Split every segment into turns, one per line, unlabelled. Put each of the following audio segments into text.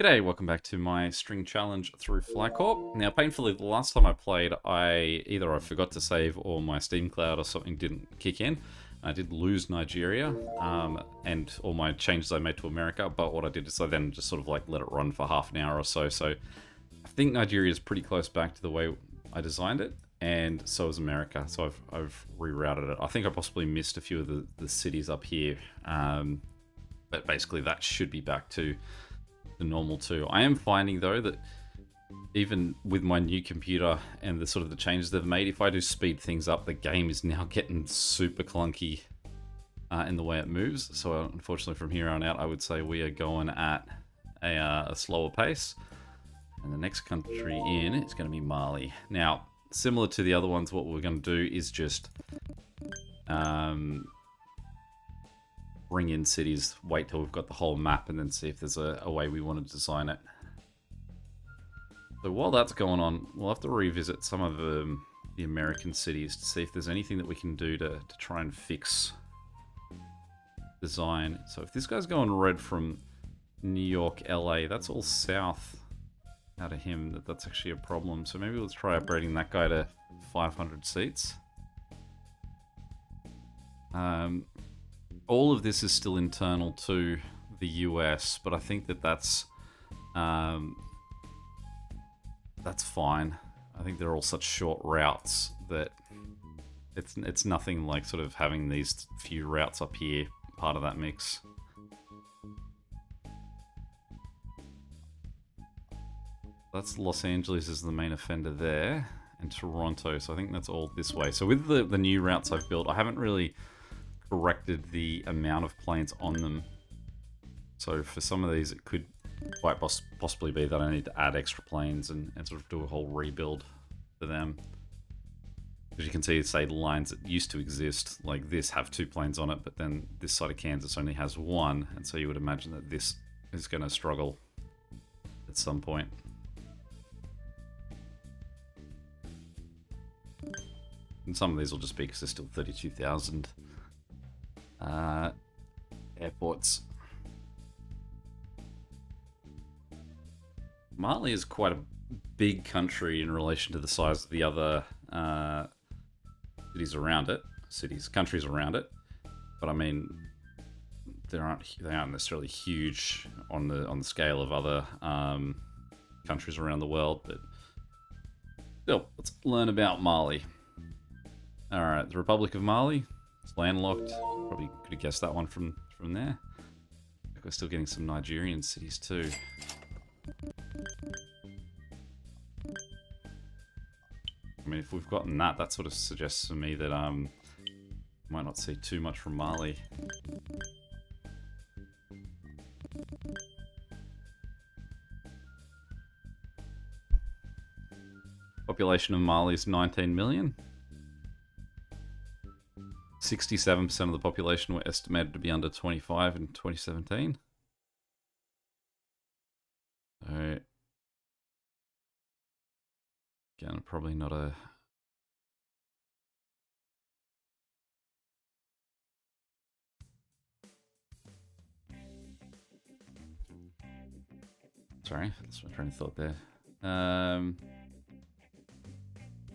G'day, welcome back to my string challenge through Corp. Now, painfully, the last time I played, either I forgot to save or my Steam Cloud or something didn't kick in. I did lose Nigeria and all my changes I made to America, but what I did is I then just sort of like let it run for half an hour or so. So I think Nigeria is pretty close back to the way I designed it, and so is America. So I've rerouted it. I think I possibly missed a few of the cities up here, but basically that should be back to the normal too. I am finding though that even with my new computer and the sort of the changes they've made, if I do speed things up, the game is now getting super clunky in the way it moves. So unfortunately from here on out, I would say we are going at a slower pace. And the next country in is going to be Mali. Now, similar to the other ones, what we're going to do is just bring in cities, wait till we've got the whole map, and then see if there's a way we want to design it. So while that's going on, we'll have to revisit some of the American cities to see if there's anything that we can do to try and fix design. So if this guy's going red from New York, LA, that's all south out of him. That's actually a problem. So maybe let's try upgrading that guy to 500 seats. All of this is still internal to the US, but I think that's fine. I think they're all such short routes that it's nothing like sort of having these few routes up here part of that mix. That's Los Angeles is the main offender there, and Toronto. So I think that's all this way. So with the new routes I've built, I haven't really corrected the amount of planes on them. So for some of these, it could quite possibly be that I need to add extra planes and sort of do a whole rebuild for them. As you can see, say the lines that used to exist, like this, have 2 planes on it, but then this side of Kansas only has 1, and so you would imagine that this is going to struggle at some point. And some of these will just be because there's still 32,000 airports. Mali is quite a big country in relation to the size of the other cities around it, countries around it. But I mean, they aren't necessarily huge on the scale of other countries around the world. But still, let's learn about Mali. All right, the Republic of Mali. It's landlocked. Probably could have guessed that one from there. We're still getting some Nigerian cities too. I mean, if we've gotten that sort of suggests to me that might not see too much from Mali. Population of Mali is 19 million. 67% of the population were estimated to be under 25 in 2017. So, again, probably not a... Sorry, that's my train of thought there.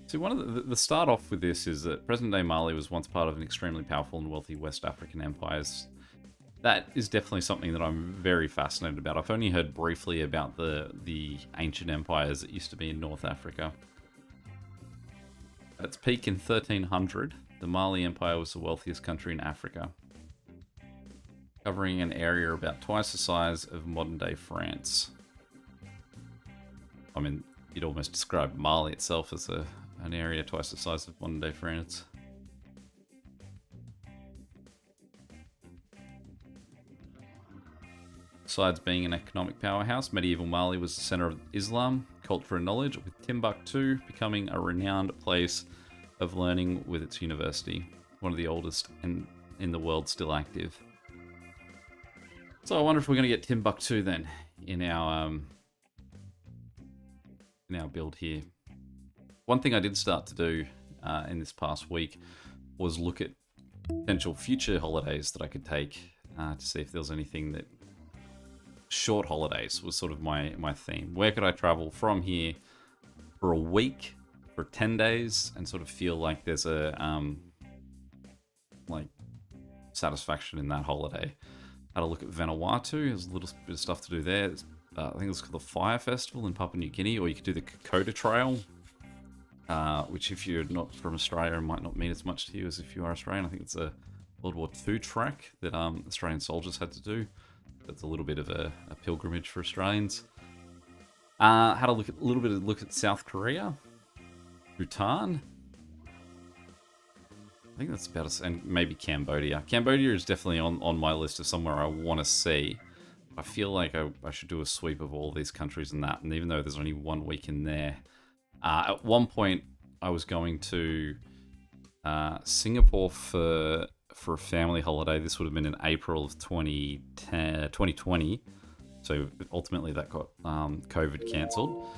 See, one of the start off with this is that present-day Mali was once part of an extremely powerful and wealthy West African empires. That is definitely something that I'm very fascinated about. I've only heard briefly about the ancient empires that used to be in North Africa. At its peak in 1300, the Mali Empire was the wealthiest country in Africa, covering an area about twice the size of modern-day France. I mean, you'd almost describe Mali itself as an area twice the size of modern-day France. Besides being an economic powerhouse, medieval Mali was the center of Islam, culture and knowledge, with Timbuktu becoming a renowned place of learning with its university, one of the oldest in the world still active. So I wonder if we're going to get Timbuktu then in our build here. One thing I did start to do in this past week was look at potential future holidays that I could take to see if there was anything that short holidays was sort of my theme. Where could I travel from here for a week, for 10 days, and sort of feel like there's a like satisfaction in that holiday. Had a look at Vanuatu. There's a little bit of stuff to do there. I think it's called the Fire Festival in Papua New Guinea, or you could do the Kokoda Trail, which if you're not from Australia might not mean as much to you as if you are Australian. I think it's a World War II trek that Australian soldiers had to do. That's a little bit of a pilgrimage for Australians. Had a little bit of look at South Korea, Bhutan. I think that's about it, and maybe Cambodia. Cambodia is definitely on my list of somewhere I want to see. I feel like I should do a sweep of all these countries and that, and even though there's only 1 week in there. At one point, I was going to Singapore for a family holiday. This would have been in April of 2020. So ultimately that got COVID cancelled.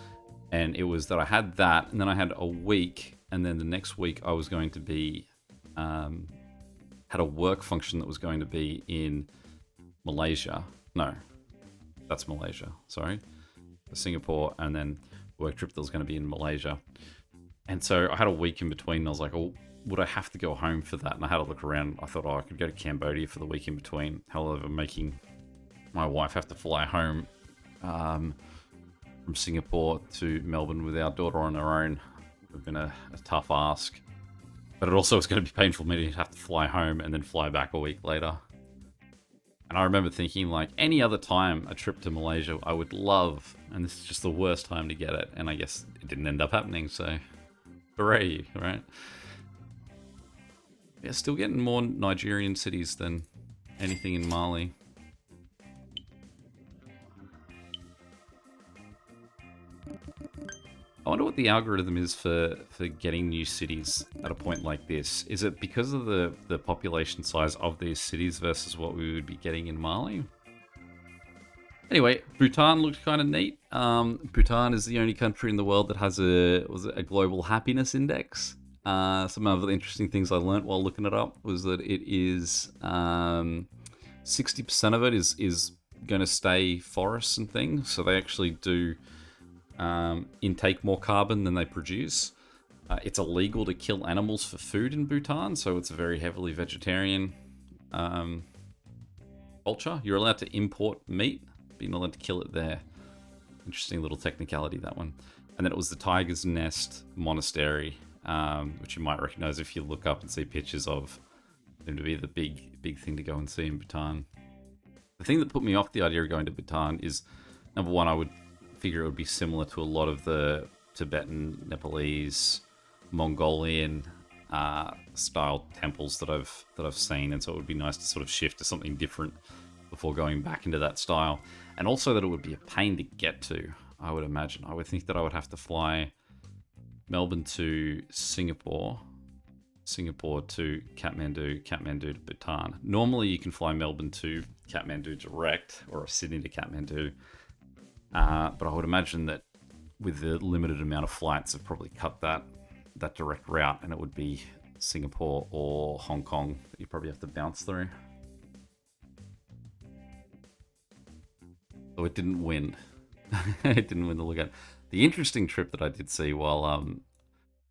And it was that I had that, and then I had a week, and then the next week I was going to be... had a work function that was going to be in Malaysia. No, that's Malaysia. Sorry. Singapore, and then work trip that was going to be in Malaysia. And so I had a week in between, and I was like, oh, would I have to go home for that? And I had a look around. I thought, oh, I could go to Cambodia for the week in between. However, making my wife have to fly home from Singapore to Melbourne with our daughter on her own would have been a tough ask. But it also was going to be painful for me to have to fly home and then fly back a week later. And I remember thinking, like, any other time a trip to Malaysia I would love, and this is just the worst time to get it. And I guess it didn't end up happening, so hooray, right? Yeah, still getting more Nigerian cities than anything in Mali. I wonder what the algorithm is for getting new cities at a point like this. Is it because of the population size of these cities versus what we would be getting in Mali? Anyway, Bhutan looked kind of neat. Bhutan is the only country in the world that has a global happiness index. Some of the interesting things I learnt while looking it up was that it is 60% of it is going to stay forests and things. So they actually do intake more carbon than they produce. It's illegal to kill animals for food in Bhutan, so it's a very heavily vegetarian culture. You're allowed to import meat, but you're not allowed to kill it there. Interesting little technicality, that one. And then it was the Tiger's Nest Monastery, which you might recognize if you look up and see pictures of. Seem to be the big thing to go and see in Bhutan. The thing that put me off the idea of going to Bhutan is, number one, I would figure it would be similar to a lot of the Tibetan, Nepalese, Mongolian style temples that I've seen, and so it would be nice to sort of shift to something different before going back into that style. And also that it would be a pain to get to, I would imagine. I would think that I would have to fly Melbourne to Singapore, Singapore to Kathmandu, Kathmandu to Bhutan. Normally you can fly Melbourne to Kathmandu direct, or Sydney to Kathmandu. But I would imagine that with the limited amount of flights, they've probably cut that direct route, and it would be Singapore or Hong Kong that you probably have to bounce through. So it didn't win. It didn't win the lookout. The interesting trip that I did see while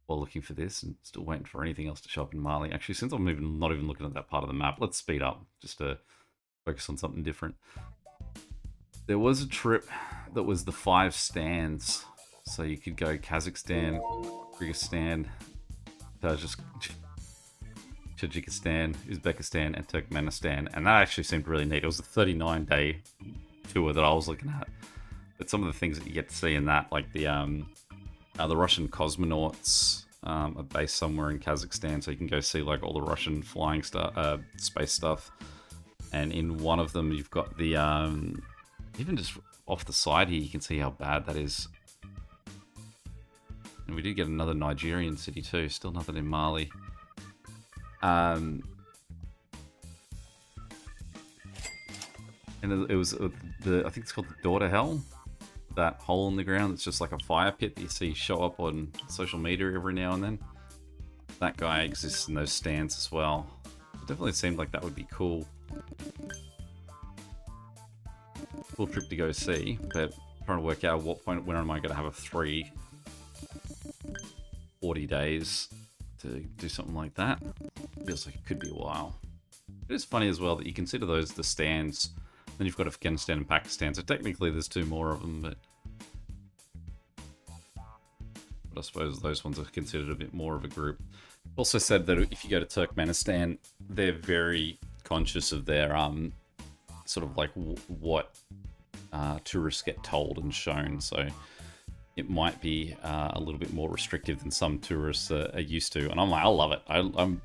looking for this, and still waiting for anything else to show up in Mali. Actually, since I'm not even looking at that part of the map, let's speed up just to focus on something different. There was a trip that was the 5 stands. So you could go Kazakhstan, Kyrgyzstan, Tajikistan, Uzbekistan, and Turkmenistan. And that actually seemed really neat. It was a 39-day tour that I was looking at. But some of the things that you get to see in that, like the Russian cosmonauts are based somewhere in Kazakhstan. So you can go see like all the Russian flying stuff, space stuff. And in one of them, you've got the... even just off the side here, you can see how bad that is. And we did get another Nigerian city too. Still nothing in Mali. And it was I think it's called the Daughter Hell. That hole in the ground that's just like a fire pit that you see show up on social media every now and then. That guy exists in those stands as well. It definitely seemed like that would be cool. cool trip to go see, but trying to work out at what point, when am I going to have a 40 days to do something like that. Feels like it could be a while. It is funny as well that you consider those the stands, then you've got Afghanistan and Pakistan, so technically there's 2 more of them, but I suppose those ones are considered a bit more of a group. Also said that if you go to Turkmenistan, they're very conscious of their sort of like what tourists get told and shown, so it might be a little bit more restrictive than some tourists are used to. And I'm like, I love it. I'm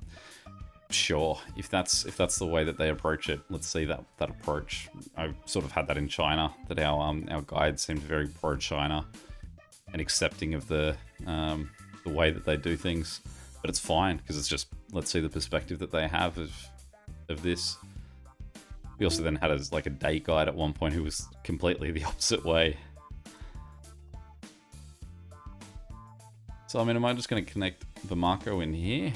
sure if that's the way that they approach it, let's see that approach. I've sort of had that in China, that our guide seemed very pro-China and accepting of the way that they do things. But it's fine, because it's just, let's see the perspective that they have of this. We also then had like a day guide at one point who was completely the opposite way. So, I mean, am I just going to connect Bamako in here?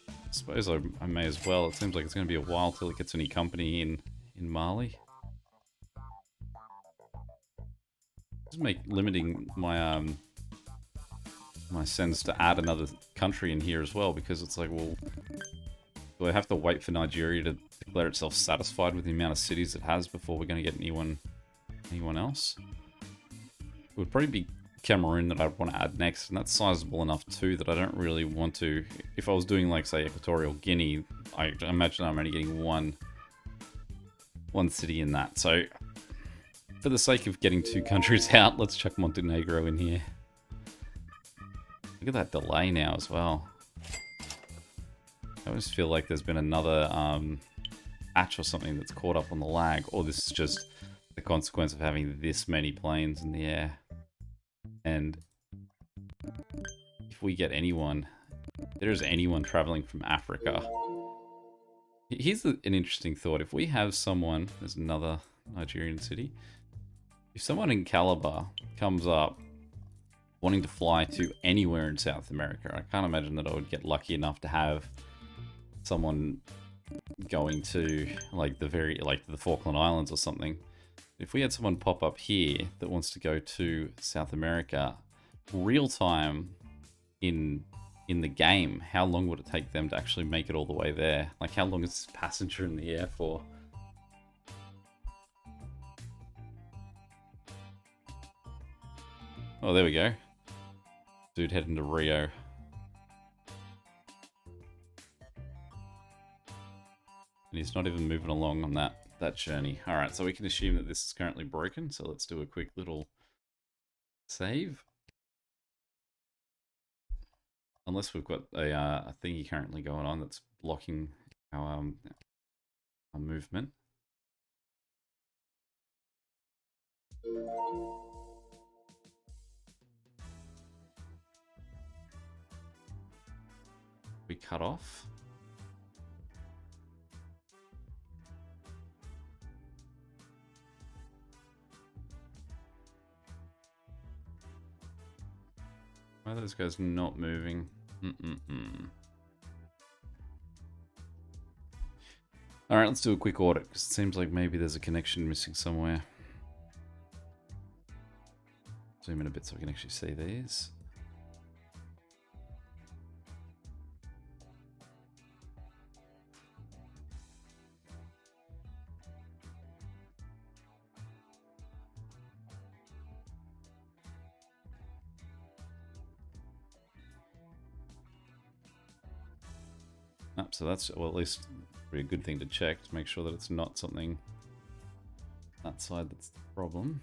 I suppose I may as well. It seems like it's going to be a while till it gets any company in Mali. Just limiting my my sends to add another country in here as well, because it's like, well, do I have to wait for Nigeria to declare itself satisfied with the amount of cities it has before we're going to get anyone else? It would probably be Cameroon that I'd want to add next, and that's sizable enough too that I don't really want to. If I was doing, like, say, Equatorial Guinea, I imagine I'm only getting one city in that. So for the sake of getting 2 countries out, let's chuck Montenegro in here. Look at that delay now as well. I always feel like there's been another patch or something that's caught up on the lag, or this is just the consequence of having this many planes in the air. And if we get anyone, if there's anyone traveling from Africa, here's an interesting thought. If we have someone, there's another Nigerian city, if someone in Calabar comes up wanting to fly to anywhere in South America, I can't imagine that I would get lucky enough to have someone going to like the Falkland Islands or something. If we had someone pop up here that wants to go to South America, real time in the game, how long would it take them to actually make it all the way there? Like, how long is this passenger in the air for? Oh, there we go. Dude heading to Rio. And he's not even moving along on that journey. Alright, so we can assume that this is currently broken, so let's do a quick little save. Unless we've got a thingy currently going on that's blocking our movement. We cut off. Why are those guys not moving? Alright, let's do a quick audit, because it seems like maybe there's a connection missing somewhere. Zoom in a bit so we can actually see these. So that's, well, at least a good thing to check to make sure that it's not something that side that's the problem.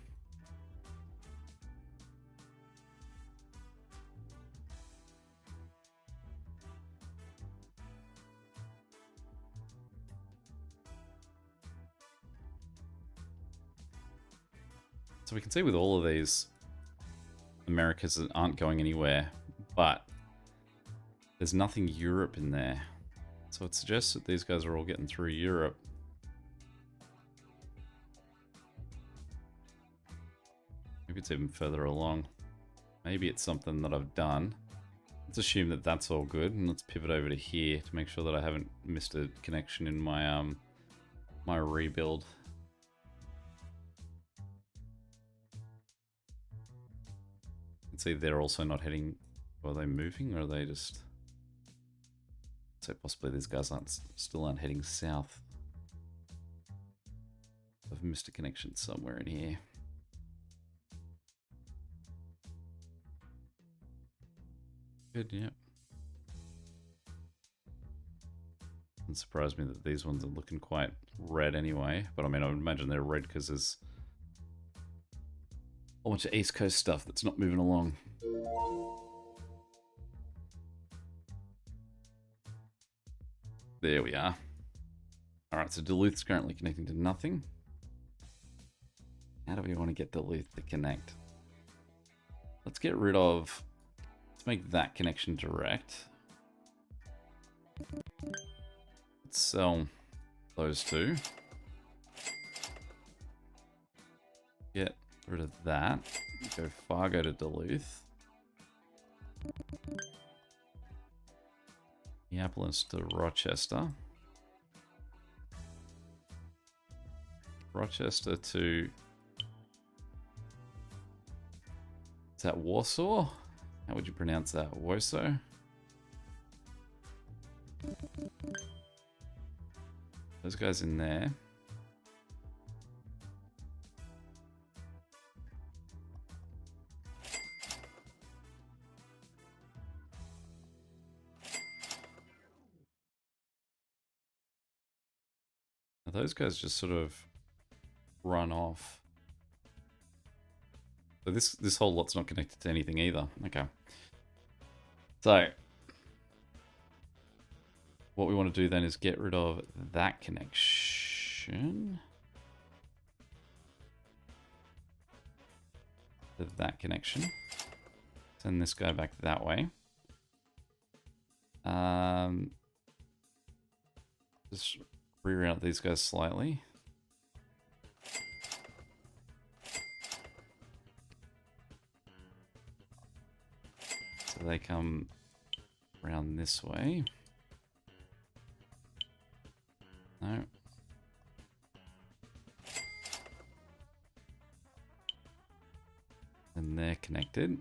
So we can see with all of these, Americas aren't going anywhere, but there's nothing Europe in there. So it suggests that these guys are all getting through Europe. Maybe it's even further along. Maybe it's something that I've done. Let's assume that that's all good, and let's pivot over to here to make sure that I haven't missed a connection in my my rebuild. can see they're also not heading. Are they moving, or are they just? So possibly these guys still aren't heading south. I've missed a connection somewhere in here. Good, yep. Doesn't surprise me that these ones are looking quite red anyway. But I mean, I would imagine they're red because there's a bunch of East Coast stuff that's not moving along. There we are. Alright, so Duluth's currently connecting to nothing. How do we want to get Duluth to connect? Let's get rid of... Let's make that connection direct. Let's sell those two. Get rid of that. Go Fargo to Duluth. Minneapolis to Rochester. Rochester to... Is that Warsaw? How would you pronounce that? Warsaw? Those guys in there. Those guys just sort of run off. So this whole lot's not connected to anything either. Okay. So what we want to do then is get rid of that connection. To that connection. Send this guy back that way. Just reroute these guys slightly. So they come around this way. No. And they're connected.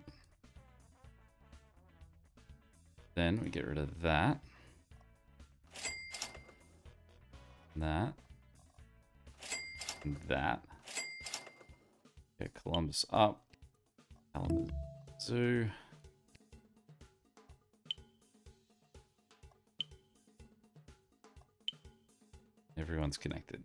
Then we get rid of that. That. And that. Get Columbus up. Kalamazoo. Everyone's connected.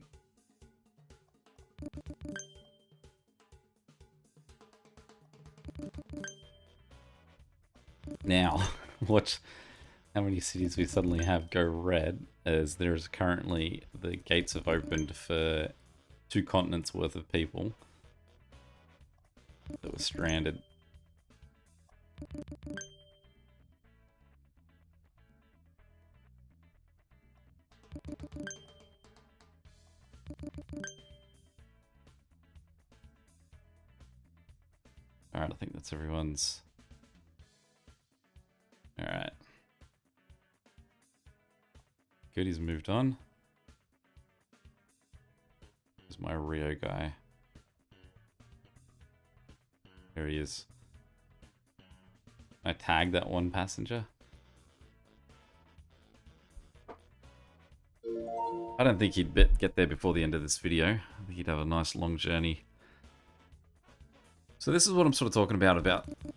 Now, watch how many cities we suddenly have go red, as there's currently, the gates have opened for 2 continents worth of people that were stranded. Alright, I think that's everyone's. Alright. Goody's moved on. There's my Rio guy. There he is. I tagged that one passenger. I don't think he'd get there before the end of this video. I think he'd have a nice long journey. So this is what I'm sort of talking about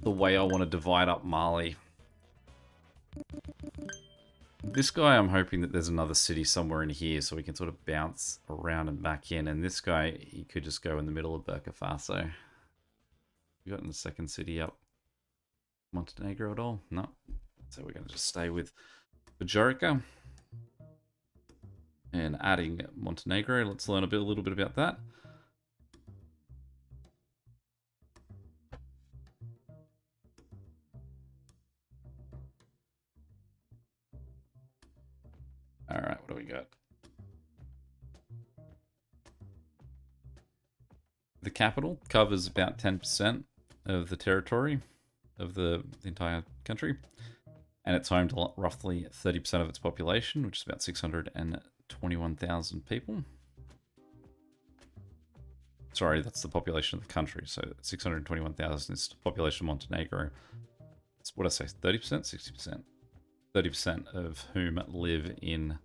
the way I want to divide up Mali. This guy, I'm hoping that there's another city somewhere in here so we can sort of bounce around and back in. And this guy, he could just go in the middle of Burkina Faso. We got in the second city up Montenegro at all? No. So we're going to just stay with Bajorica. And adding Montenegro. Let's learn a little bit about that. Alright, what do we got? The capital covers about 10% of the territory of the entire country. And it's home to roughly 30% of its population, which is about 621,000 people. Sorry, that's the population of the country. So 621,000 is the population of Montenegro. It's what I say, 30%, 60%. 30% of whom live in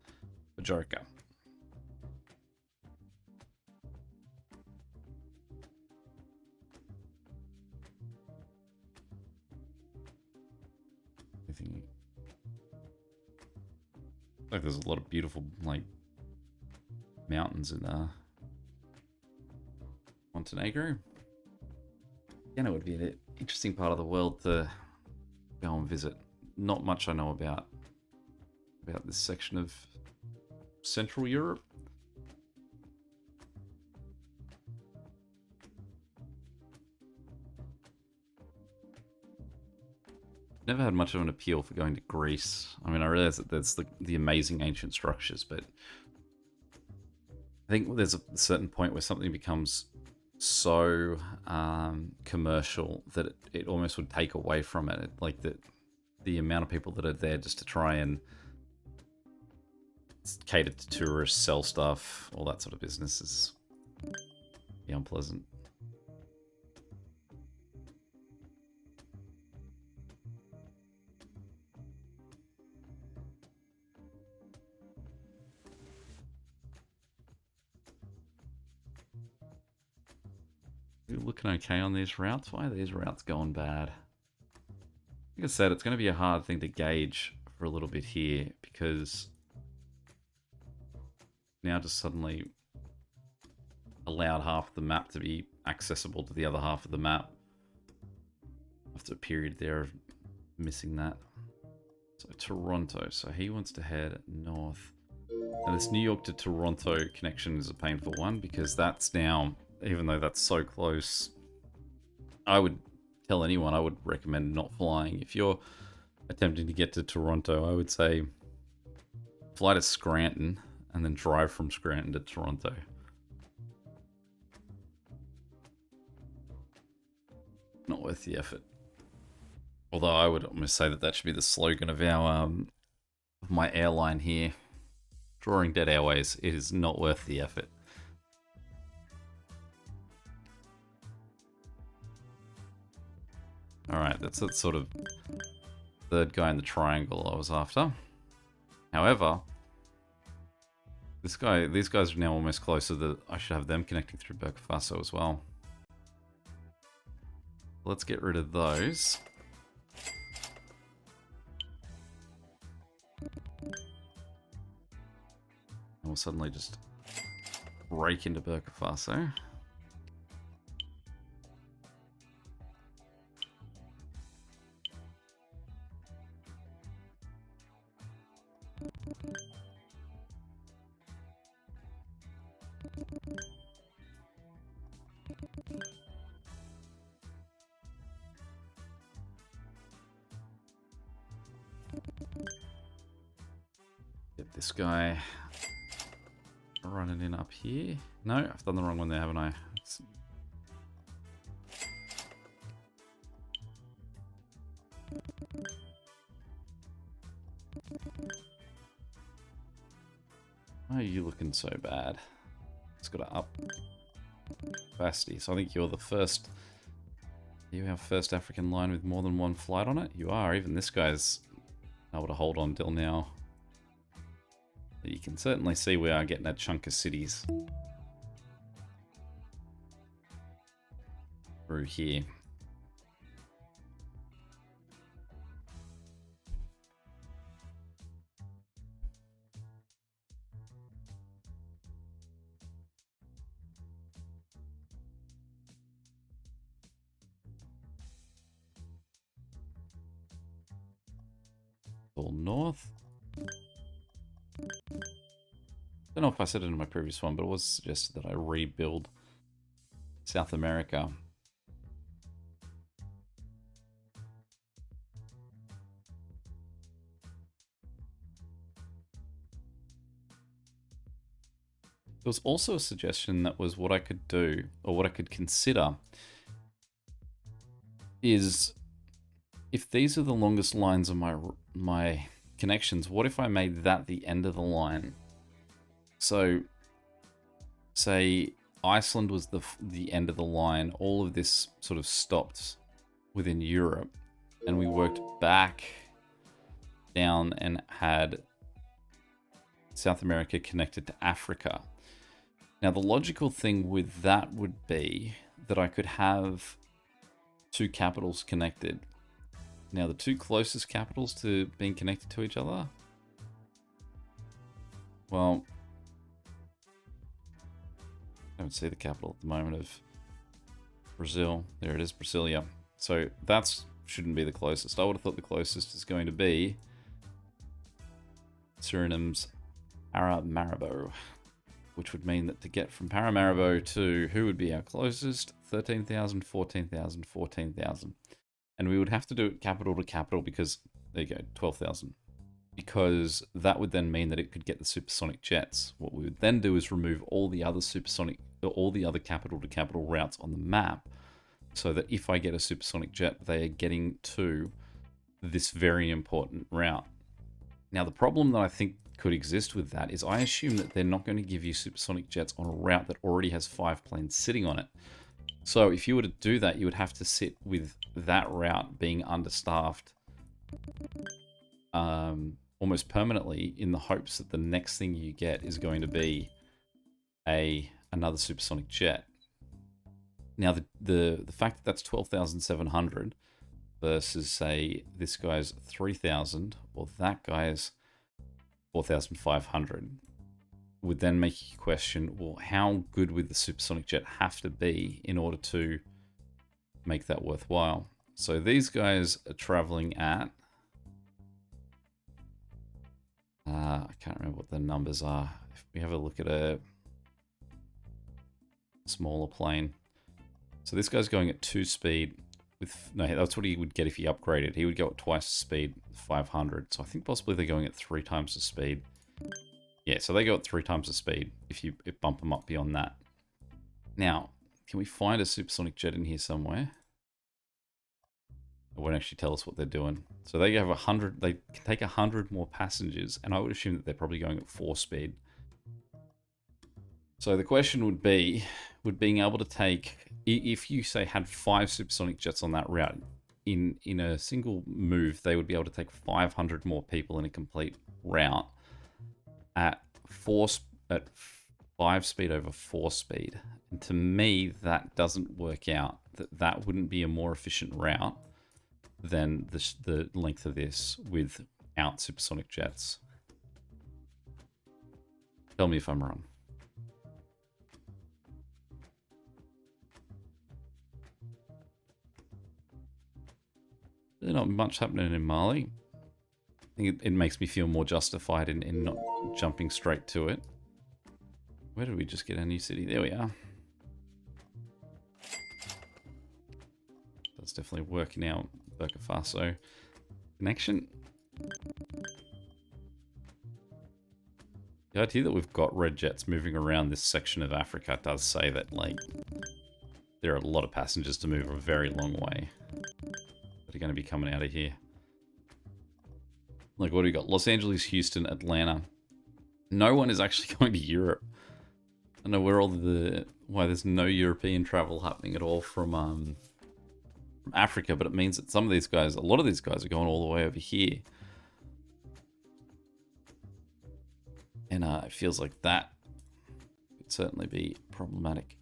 Bajorka. Anything? Like there's a lot of beautiful like mountains in Montenegro. Again, it would be an interesting part of the world to go and visit. Not much I know about this section of Central Europe. Never had much of an appeal for going to Greece. I mean, I realize that there's the amazing ancient structures, but I think there's a certain point where something becomes so commercial that it almost would take away from it. Like the amount of people that are there just to try and cater to tourists, sell stuff, all that sort of business is unpleasant. You're looking okay on these routes. Why are these routes going bad? Like I said, it's going to be a hard thing to gauge for a little bit here because now just suddenly allowed half of the map to be accessible to the other half of the map after a period there of missing that. So Toronto, so he wants to head north. And this New York to Toronto connection is a painful one because that's now, even though that's so close, I would tell anyone, I would recommend not flying. If you're attempting to get to Toronto, I would say fly to Scranton and then drive from Scranton to Toronto. Not worth the effort. Although I would almost say that should be the slogan of our of my airline here. Drawing Dead Airways, it is not worth the effort. Alright, that's that sort of third guy in the triangle I was after. However, these guys are now almost closer that I should have them connecting through Burkina Faso as well. Let's get rid of those. And we'll suddenly just break into Burkina Faso. Get this guy running in up here. No, I've done the wrong one there, haven't I? Why are you looking so bad? It's got to up capacity. So I think you're the first. You have first African line with more than one flight on it? You are. Even this guy's able to hold on till now. But you can certainly see we are getting a chunk of cities through here. All north. Don't know if I said it in my previous one, but it was suggested that I rebuild South America. There was also a suggestion that was what I could do, or what I could consider, is if these are the longest lines of my connections, what if I made that the end of the line? So, say Iceland was the end of the line. All of this sort of stopped within Europe, and we worked back down and had South America connected to Africa. Now, the logical thing with that would be that I could have two capitals connected. Now, the two closest capitals to being connected to each other, well, I don't see the capital at the moment of Brazil. There it is, Brasilia. So that shouldn't be the closest. I would have thought the closest is going to be Suriname's Paramaribo, which would mean that to get from Paramaribo to who would be our closest? 13,000, 14,000, 14,000. And we would have to do it capital to capital because, there you go, 12,000. Because that would then mean that it could get the supersonic jets. What we would then do is remove all the other capital to capital routes on the map, so that if I get a supersonic jet, they are getting to this very important route. Now, the problem that I think could exist with that is I assume that they're not going to give you supersonic jets on a route that already has 5 planes sitting on it. So if you were to do that, you would have to sit with that route being understaffed almost permanently, in the hopes that the next thing you get is going to be another supersonic jet. Now, the fact that that's 12,700 versus, say, this guy's 3,000 or that guy's 4,500 would then make you question, well, how good would the supersonic jet have to be in order to make that worthwhile? So these guys are traveling at I can't remember what the numbers are. If we have a look at a smaller plane. So this guy's going at 2 speed with, no, that's what he would get if he upgraded. He would go at twice the speed, 500. So I think possibly they're going at 3 times the speed. Yeah, so they go at 3 times the speed if you bump them up beyond that. Now, can we find a supersonic jet in here somewhere? It won't actually tell us what they're doing. So they have 100, they can take 100 more passengers, and I would assume that they're probably going at 4 speed. So the question would be, would being able to take, if you say had 5 supersonic jets on that route, in a single move, they would be able to take 500 more people in a complete route at 5 speed over 4 speed. And to me, that doesn't work out. That wouldn't be a more efficient route than the length of this without supersonic jets. Tell me if I'm wrong. There's not much happening in Mali. I think it makes me feel more justified in not jumping straight to it. Where did we just get a new city? There we are. That's definitely working out. Burkina Faso connection. The idea that we've got red jets moving around this section of Africa does say that, like, there are a lot of passengers to move a very long way that are going to be coming out of here. Like, what do we got? Los Angeles, Houston, Atlanta. No one is actually going to Europe. I don't know where why there's no European travel happening at all from Africa, but it means that some of these guys, a lot of these guys are going all the way over here. And it feels like that could certainly be problematic.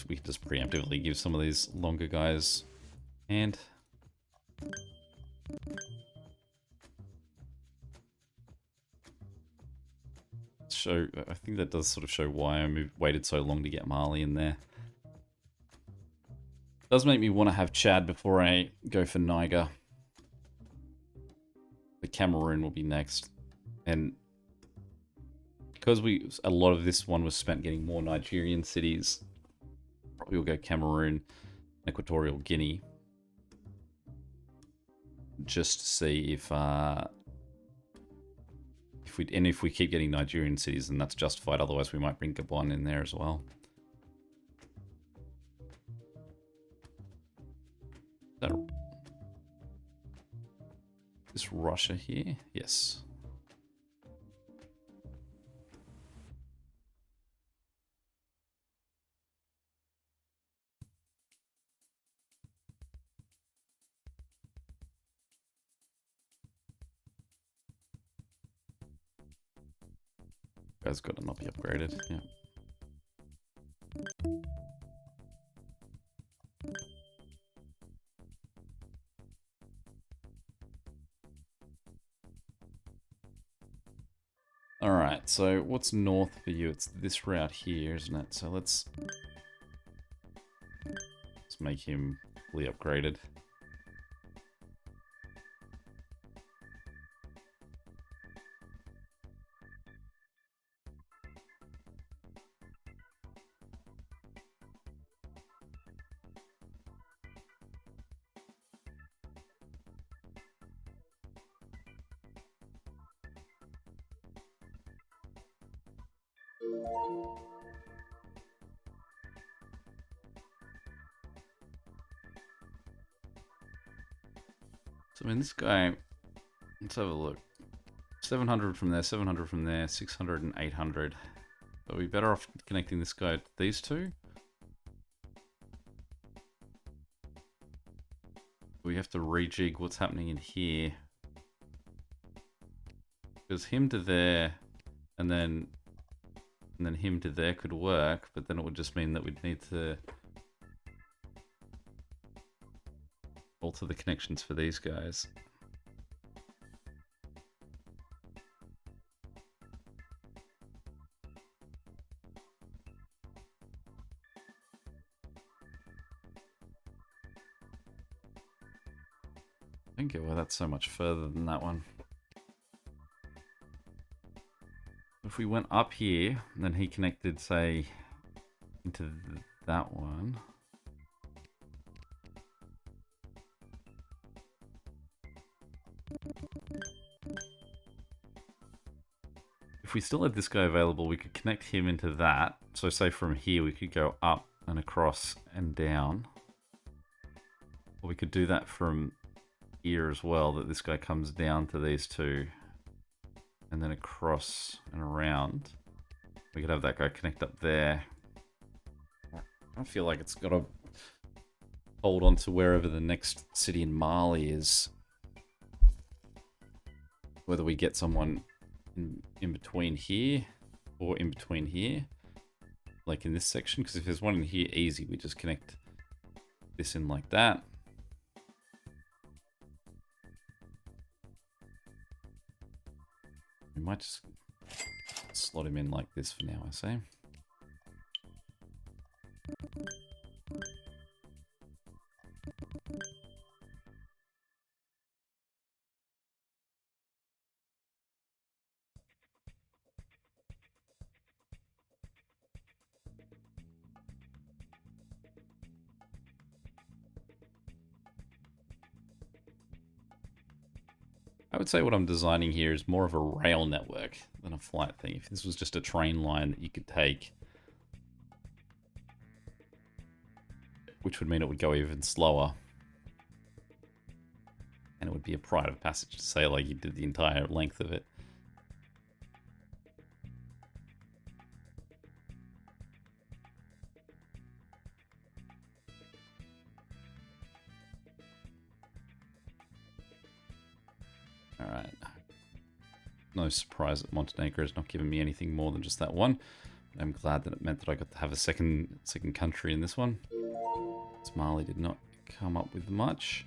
We could just preemptively give some of these longer guys and show. I think that does sort of show why I waited so long to get Mali in there. It does make me want to have Chad before I go for Niger. The Cameroon will be next, and because a lot of this one was spent getting more Nigerian cities. Probably will go Cameroon, Equatorial Guinea, just to see if if we keep getting Nigerian cities, then that's justified. Otherwise, we might bring Gabon in there as well. Is Russia here? Yes. Guy's got to not be upgraded. Yeah. Alright, so what's north for you? It's this route here, isn't it? So let's make him fully upgraded. So, I mean, this guy, let's have a look. 700 from there, 700 from there, 600 and 800. Are we better off connecting this guy to these two? We have to rejig what's happening in here. Because him to there, and then him to there could work, but then it would just mean that we'd need to alter the connections for these guys. I don't get why that's so much further than that one. If we went up here, and then he connected, say, into that one. If we still had this guy available, we could connect him into that. So say from here, we could go up and across and down. Or we could do that from here as well, that this guy comes down to these two. And then across and around. We could have that guy connect up there. I feel like it's got to hold on to wherever the next city in Mali is. Whether we get someone in between here or in between here. Like in this section. Because if there's one in here, easy. We just connect this in like that. We might just slot him in like this for now, I say. I would say what I'm designing here is more of a rail network than a flight thing. If this was just a train line that you could take, which would mean it would go even slower. And it would be a private passage to say like you did the entire length of it. Alright. No surprise that Montenegro has not given me anything more than just that one. I'm glad that it meant that I got to have a second country in this one. Mali did not come up with much.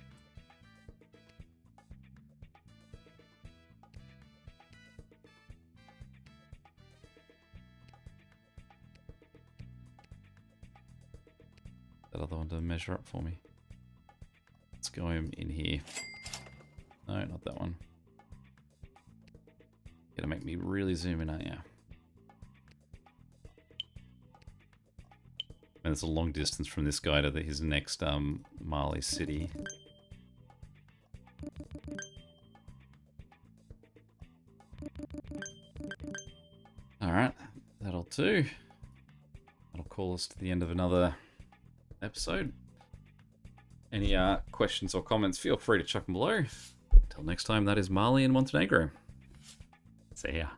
That other one to measure up for me. Let's go in here. No, not that one. Gonna make me really zoom in, aren't you? And it's a long distance from this guy to his next Mali city. 2. That'll call us to the end of another episode. Any questions or comments, feel free to chuck them below. But until next time, that is Mali and Montenegro. See ya.